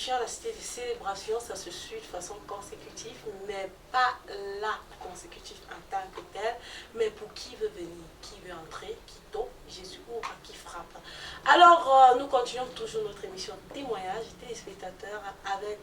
ici à la cité de célébration, ça se suit de façon consécutive, mais pas là consécutive en tant que tel, mais pour qui veut venir, qui veut entrer, qui toque, Jésus ouvre, qui frappe. Alors, nous continuons toujours notre émission témoignage, téléspectateurs, avec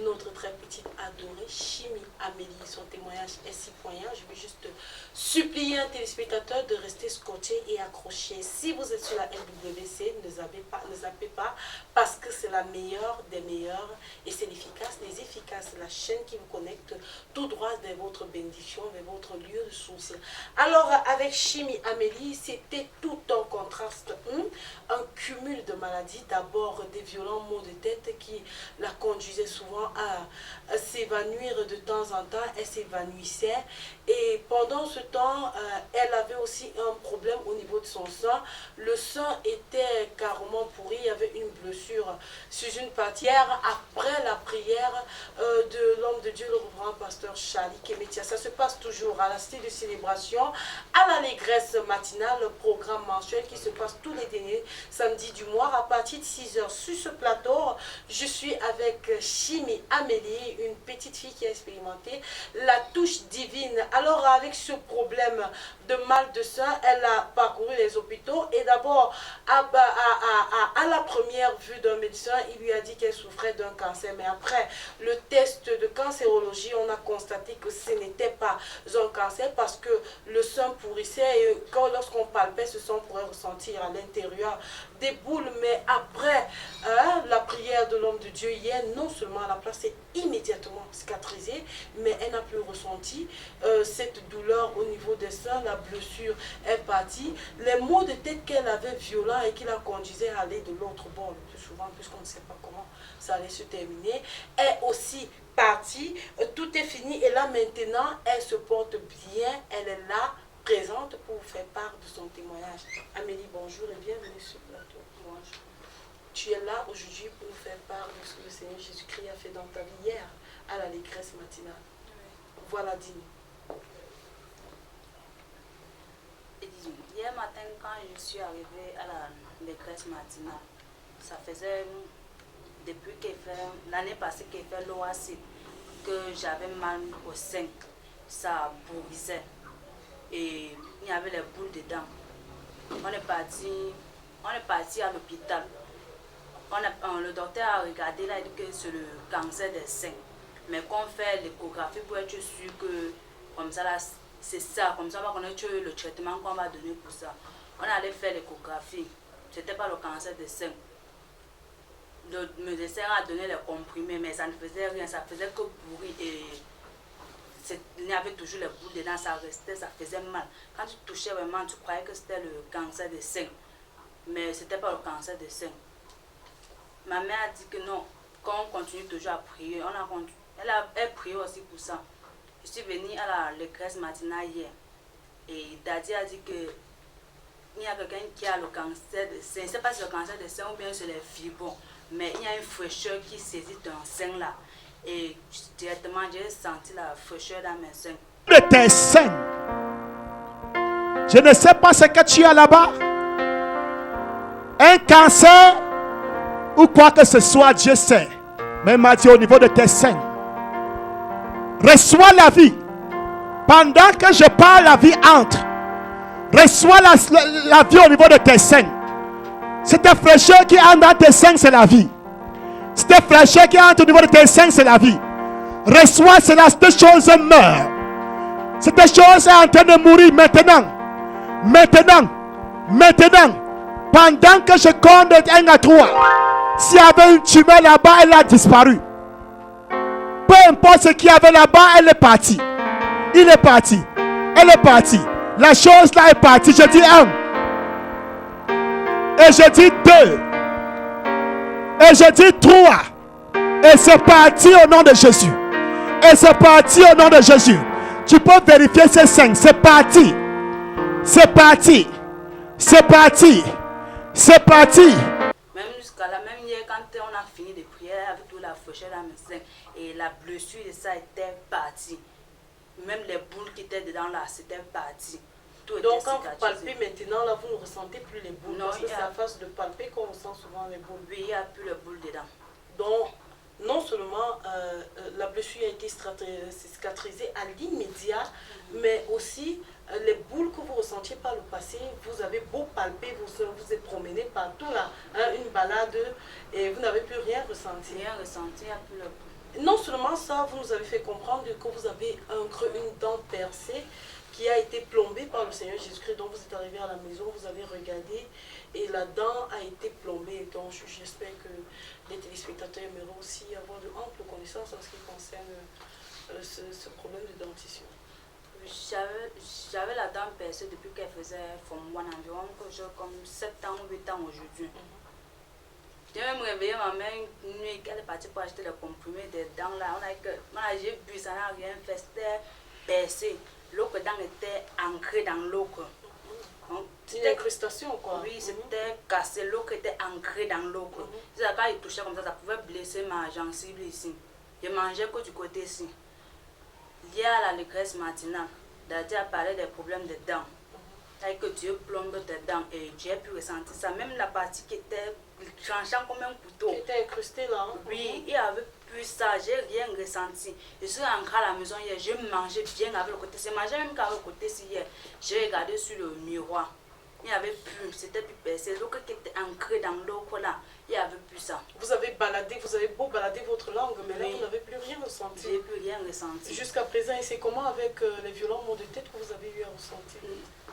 notre très petite adorée, Chimie Amélie. Son témoignage est si poignant. Je vais juste supplier un téléspectateur de rester scotché et accroché. Si vous êtes sur la LWC, ne zappez pas, parce que c'est la meilleure des meilleures et c'est l'efficace des efficaces, la chaîne qui vous connecte tout droit vers votre bénédiction, vers votre lieu de source. Alors, avec Chimie Amélie, c'était tout un contraste, un cumul de maladies. D'abord, des violents maux de tête qui la conduisaient souvent à s'évanouir de temps en temps. Elle s'évanouissait et pendant ce temps, elle avait aussi un problème au niveau de son sang. Le sang était carrément pourri, il y avait une blessure sur une partie. Après la prière de l'homme de Dieu, le reverend pasteur Charlie Kemetia, ça se passe toujours à la cité de célébration, à l'allégresse matinale, le programme mensuel qui se passe tous les derniers samedis du mois à partir de 6h. Sur ce plateau, je suis avec Chimie Amélie, une petite fille qui a expérimenté la touche divine. Alors avec ce problème de mal de sein, elle a parcouru les hôpitaux et d'abord à la première vue d'un médecin, il lui a dit qu'elle souffrait d'un cancer, mais après le test de cancérologie, on a constaté que ce n'était pas un cancer parce que le sang pourrissait et lorsqu'on palpait, ce sang pourrait ressentir à l'intérieur des boules. Mais après la prière de l'homme de Dieu hier, non seulement la place est immédiatement cicatrisée, mais elle n'a plus ressenti cette douleur au niveau des seins, la blessure est partie. Les maux de tête qu'elle avait violents et qui la conduisaient à aller de l'autre bord le plus souvent, puisqu'on ne sait pas comment ça allait se terminer, est aussi partie. Tout est fini et là maintenant, elle se porte bien, elle est là, présente pour vous faire part de son témoignage. Amélie, bonjour et bienvenue sur le plateau. Bonjour. Tu es là aujourd'hui pour nous faire part de ce que le Seigneur Jésus-Christ a fait dans ta vie hier à l'allégresse matinale. Oui. Voilà, dis-nous. Hier matin, quand je suis arrivée à l'allégresse matinale, ça faisait depuis l'année passée qu'il fait l'OAC que j'avais mal au sein. Ça pourrissait et il y avait les boules dedans. On est parti à l'hôpital. Le docteur a regardé là, il dit que c'est le cancer des seins. Mais qu'on fait l'échographie pour être sûr que comme ça là, c'est ça, comme ça on va connaître le traitement qu'on va donner pour ça. On allait faire l'échographie. C'était pas le cancer des seins. Le médecin a donné les comprimés, mais ça ne faisait rien, ça faisait que pourrir et il y avait toujours les boules dedans, ça restait, ça faisait mal. Quand tu touchais vraiment, tu croyais que c'était le cancer des seins, mais c'était pas le cancer des seins. Ma mère a dit que non, quand on continue toujours à prier, elle priait aussi pour ça. Je suis venue à l'allégresse matinale hier et Daddy a dit que il y a quelqu'un qui a le cancer des seins. Je ne sais pas si c'est le cancer des seins ou bien c'est les fibrons, mais il y a une fraîcheur qui saisit ton sein là. Et directement, j'ai senti la fraîcheur dans mes seins. De tes seins. Je ne sais pas ce que tu as là-bas. Un cancer ou quoi que ce soit, Dieu sait. Mais il m'a dit au niveau de tes seins. Reçois la vie. Pendant que je parle, la vie entre. Reçois la vie au niveau de tes seins. Cette fraîcheur qui entre dans tes seins, c'est la vie. Cette fraîcheur qui entre au niveau de tes seins, c'est la vie. Reçois cela, cette chose meurt. Cette chose est en train de mourir maintenant. Maintenant. Pendant que je compte 1 à 3. S'il y avait une tumeur là-bas, elle a disparu. Peu importe ce qu'il y avait là-bas, elle est partie. Il est parti. Elle est partie. La chose là est partie. Je dis 1. Et je dis 2. Et je dis 3. Et c'est parti au nom de Jésus. Et c'est parti au nom de Jésus. Tu peux vérifier ces 5. C'est parti. C'est parti. C'est parti. C'est parti. Même jusqu'à là, même hier, quand on a fini de prier avec toute la fraîcheur dans mes seins, et la blessure de ça était partie. Même les boules qui étaient dedans là, c'était parti. Donc quand vous palpez maintenant, là, vous ne ressentez plus les boules. Non, parce que c'est à force de palper qu'on ressent souvent les boules. Oui, il n'y a plus les boules dedans. Donc, non seulement la blessure a été cicatrisée à l'immédiat, mais aussi les boules que vous ressentiez par le passé, vous avez beau palper, vous êtes promené partout là, hein, une balade, et vous n'avez plus rien ressenti. Rien ressenti, plus le... Non seulement ça, vous nous avez fait comprendre que vous avez un creux, une dent percée qui a été plombée par le Seigneur Jésus-Christ. Donc vous êtes arrivé à la maison, vous avez regardé et la dent a été plombée. Donc j'espère que les téléspectateurs aimeront aussi avoir de amples connaissances en ce qui concerne ce problème de dentition. J'avais la dent percée depuis qu'elle faisait environ comme 7 ans ou 8 ans aujourd'hui. J'ai même réveillé ma mère une nuit, qu'elle est partie pour acheter les comprimés des dents là. J'ai bu, ça n'a rien fait, c'était percé. L'autre dent était ancrée dans l'autre. C'était une incrustation quoi. Oui, c'était cassé, l'autre était ancré dans l'autre. Quand il touchait comme ça pouvait blesser ma gencive ici. Je mangeais que du côté ici. Lié à la régresse matinale, Daddy a parlé des problèmes de dents. C'est que Dieu plombe tes dents et j'ai pu ressentir ça. Même la partie qui était tranchant comme un couteau. Qui était incrustée là. Oui, il avait plus ça, j'ai rien ressenti. Je suis rentrée à la maison hier, j'ai mangé bien avec le côté. J'ai mangé même qu'avec le côté ci hier. J'ai regardé sur le miroir. Il n'y avait plus, c'était plus percé. L'eau qui était ancrée dans l'eau là, il n'y avait plus ça. Vous avez baladé, vous avez beau balader votre langue, mais là vous n'avez plus rien ressenti. J'ai plus rien ressenti. Jusqu'à présent, et c'est comment avec les violents maux de tête que vous avez eu à ressentir?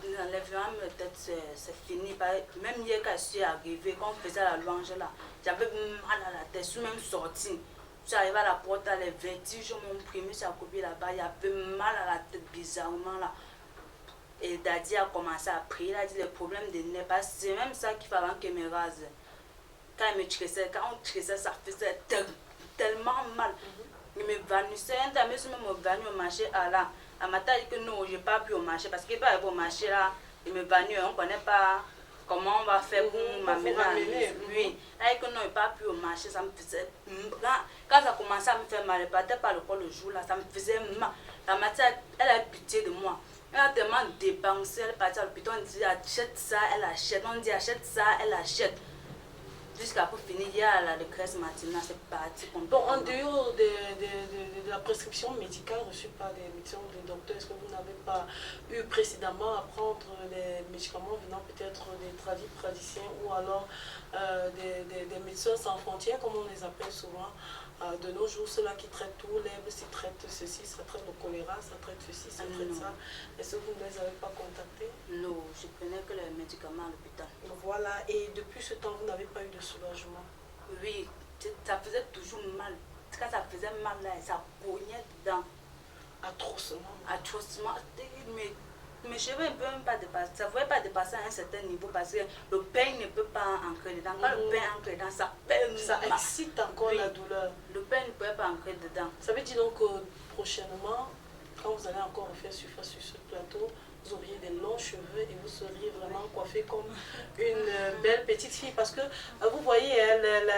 Les violents maux de tête, c'est fini. Même hier quand je suis arrivée, quand on faisait la louange là, j'avais mal à la tête, je suis même sortie. Je suis arrivée à la porte, les vertiges m'ont pris, je suis accroupie là-bas, il y avait mal à la tête bizarrement là. Et Daddy a commencé à prier, il a dit les problèmes de nez, c'est même ça qu'il fallait qu'il me rase. Quand il me tressait, quand on tressait, ça faisait tellement mal. Il me vanissait, un temps, je me vannis au marché à là. À matin, il dit que non, je n'ai pas pu au marché, parce qu'il n'est pas arrivé au marché là, il me vannis, on ne connaît pas comment on va faire pour m'amener à lui. Là, il dit que non, il n'est pas pu au marché, ça me faisait mal. Quand ça commençait à me faire mal, je ne partais pas le jour là, ça me faisait mal. La matin, elle a pitié de moi. Elle a tellement dépensé, elle est partie à l'hôpital, on dit achète ça, elle achète, on dit achète ça, elle achète. Jusqu'à pour finir, il y a la régresse matinale, c'est parti. Bon, en dehors de la prescription médicale reçue par des médecins ou des docteurs, est-ce que vous n'avez pas eu précédemment à prendre les médicaments venant peut-être des praticiens ou alors des médecins sans frontières, comme on les appelle souvent de nos jours, ceux-là qui traitent tout, l'herbe, ça traite ceci, ça traite le choléra, ça traite ceci, ça traite ça. Est-ce que vous ne les avez pas contactés? Non, je prenais que les médicaments à l'hôpital. Voilà, et depuis ce temps, vous n'avez pas eu de soulagement? Oui, ça faisait toujours mal. Quand ça faisait mal, là, ça pognait dedans. Atrocement. Atrocement. Mes cheveux ne peuvent même pas dépasser. Ça ne pouvait pas dépasser à un certain niveau parce que le pain ne peut pas ancrer dedans. Quand le pain entre dedans, ça peine. Ça excite encore la douleur. Le pain ne pouvait pas ancrer dedans. Ça veut dire donc que prochainement, quand vous allez encore refaire surface sur ce plateau, vous auriez des longs cheveux et vous seriez vraiment coiffée comme une belle petite fille. Parce que vous voyez,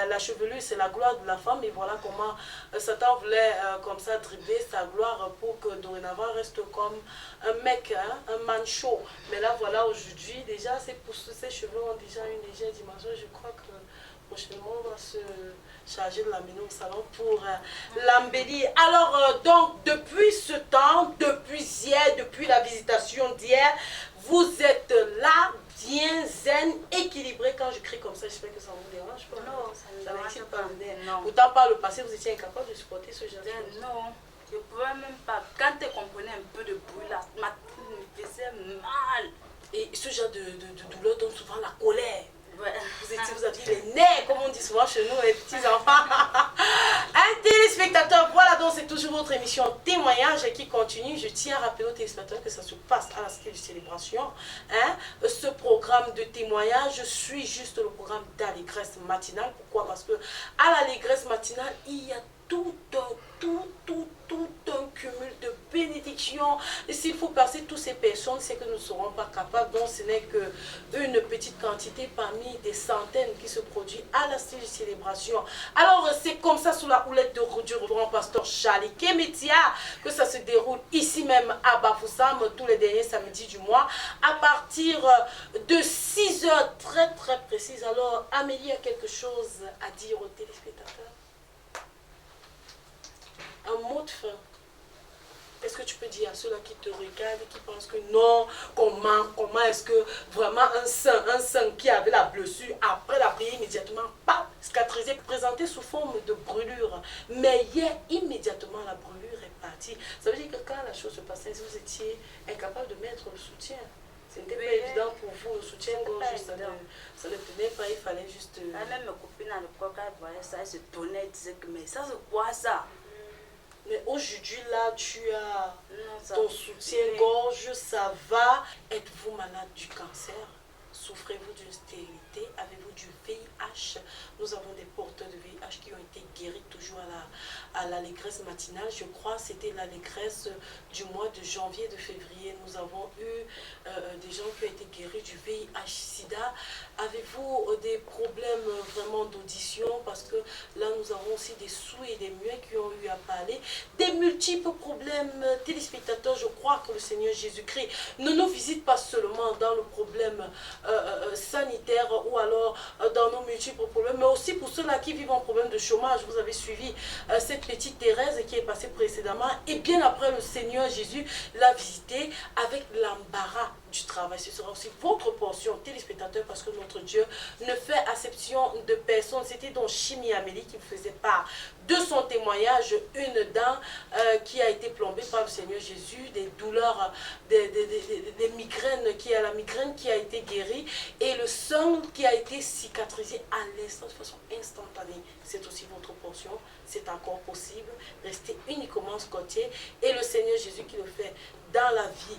la chevelure, c'est la gloire de la femme. Et voilà comment Satan voulait comme ça dribbler sa gloire pour que dorénavant reste comme un mec, hein, un manchot. Mais là, voilà, aujourd'hui, déjà, ces cheveux ont déjà une légère dimension. Je crois que prochainement, on va se charger de l'amener au salon pour l'embellir. Alors, donc, depuis ce temps, depuis hier, depuis la visitation d'hier, vous êtes là, bien zen, équilibré. Quand je crie comme ça, j'espère que ça ne vous dérange pas. Non, ça ne dérange pas. Non. Pourtant, par le passé, vous étiez incapable de supporter ce genre de choses. Non, je ne pouvais même pas. Quand tu comprenais un peu de bruit, là, ma tête me faisait mal. Et ce genre de douleur donne souvent la colère. Ouais. Vous aviez les nerfs, comme on dit souvent chez nous, les petits enfants. Un téléspectateur, voilà donc c'est toujours votre émission Témoignage qui continue. Je tiens à rappeler aux téléspectateurs que ça se passe à la Cité de Célébration. Hein? Ce programme de témoignage suit juste le programme d'allégresse matinale. Pourquoi? Parce que à l'allégresse matinale, il y a tout un cumul de bénédictions. Et s'il faut passer toutes ces personnes, c'est que nous ne serons pas capables. Donc ce n'est qu'une petite quantité parmi des centaines qui se produit à la célébration. Alors c'est comme ça sous la houlette du reverend pasteur Charlie Kemetia que ça se déroule ici même à Bafoussam tous les derniers samedis du mois à partir de 6 heures très précises. Alors Amélie a quelque chose à dire aux téléspectateurs? un mot de fin. Qu'est-ce que tu peux dire à ceux-là qui te regardent et qui pensent que non, comment est-ce que vraiment un saint qui avait la blessure, après la prière immédiatement, pas cicatrisé, présenté sous forme de brûlure. Mais hier, immédiatement, la brûlure est partie. Ça veut dire que quand la chose se passait, vous étiez incapable de mettre le soutien. Ce n'était pas évident pour vous, le soutien-gorge, ça ne tenait pas, il fallait juste... Même mes copines à l'époque, quand elles voyaient ça, elles se tournaient, elles disaient que mais ça c'est quoi ça? Mais aujourd'hui, là, tu as ton soutien-gorge, ça va. Êtes-vous malade du cancer? Souffrez-vous d'une stérilité? Avez-vous du VIH? Nous avons des porteurs de VIH qui ont été guéris toujours à l'allégresse matinale. Je crois que c'était l'allégresse du mois de janvier, de février. Nous avons eu des gens qui ont été guéris du VIH-Sida. Avez-vous des problèmes vraiment d'audition? Parce que là, nous avons aussi des sourds et des muets qui ont eu à parler. Des multiples problèmes téléspectateurs. Je crois que le Seigneur Jésus-Christ ne nous visite pas seulement dans le problème sanitaire ou alors dans nos multiples problèmes, mais aussi pour ceux-là qui vivent un problème de chômage. Vous avez suivi cette petite Thérèse qui est passée précédemment et bien après le Seigneur Jésus l'a visitée avec l'embarras du travail. Ce sera aussi votre portion, téléspectateur, parce que notre Dieu ne fait acception de personne. C'était donc Chimie Amélie qui faisait part de son témoignage, une dent qui a été plombée par le Seigneur Jésus, des douleurs, des migraines, la migraine qui a été guérie et le sang qui a été cicatrisé à l'instant de façon instantanée. C'est aussi votre portion, c'est encore possible. Restez uniquement scotché et le Seigneur Jésus qui le fait dans la vie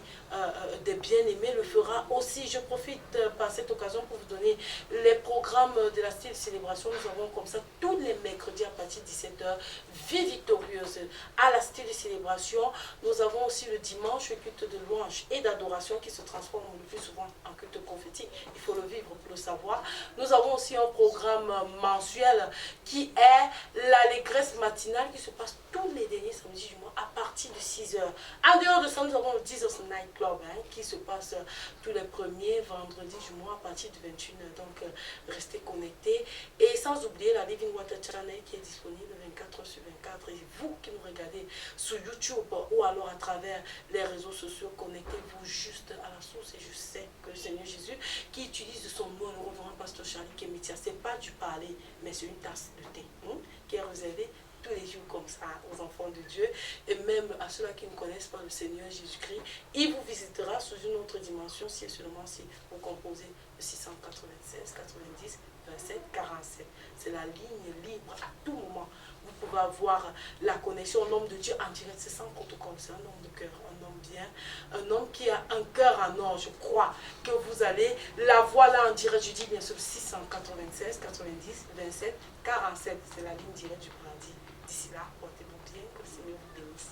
des bien-aimés le fera aussi. Je profite par cette occasion pour vous donner les programmes de la style célébration. Nous avons comme ça tous les mercredis à partir de 17h, vie victorieuse à la style célébration. Nous avons aussi le dimanche le culte de louange et d'adoration qui se transforme le plus souvent en culte prophétique. Il faut le vivre pour le savoir. Nous avons aussi un programme mensuel qui est l'allégresse matinale qui se passe tous les derniers samedis du mois à partir de 6h. En dehors de ça, nous avons le Jesus Night Club qui se passe tous les premiers vendredis du mois à partir de 21h. Donc, restez connectés. Et sans oublier la Living Water Channel qui est disponible 24h/24. Et vous qui nous regardez sur YouTube ou alors à travers les réseaux sociaux, connectez-vous juste à la source. Et je sais que le Seigneur Jésus qui utilise son nom, le reverend pasteur Charlie Kemitia, ce n'est pas du parler, mais c'est une tasse de thé qui est réservée tous les jours comme ça aux enfants de Dieu et même à ceux-là qui ne connaissent pas le Seigneur Jésus-Christ. Il vous visitera sous une autre dimension si et seulement si vous composez le 696 90 27 47. C'est la ligne libre à tout moment. Vous pouvez avoir la connexion, l'homme de Dieu en direct, c'est sans protocole, c'est un homme de cœur, un homme bien, un homme qui a un cœur en or. Je crois que vous allez la voir là en direct, je dis bien sûr 696 90 27 47, c'est la ligne directe du paradis. D'ici là, portez-vous bien, que le Seigneur vous bénisse.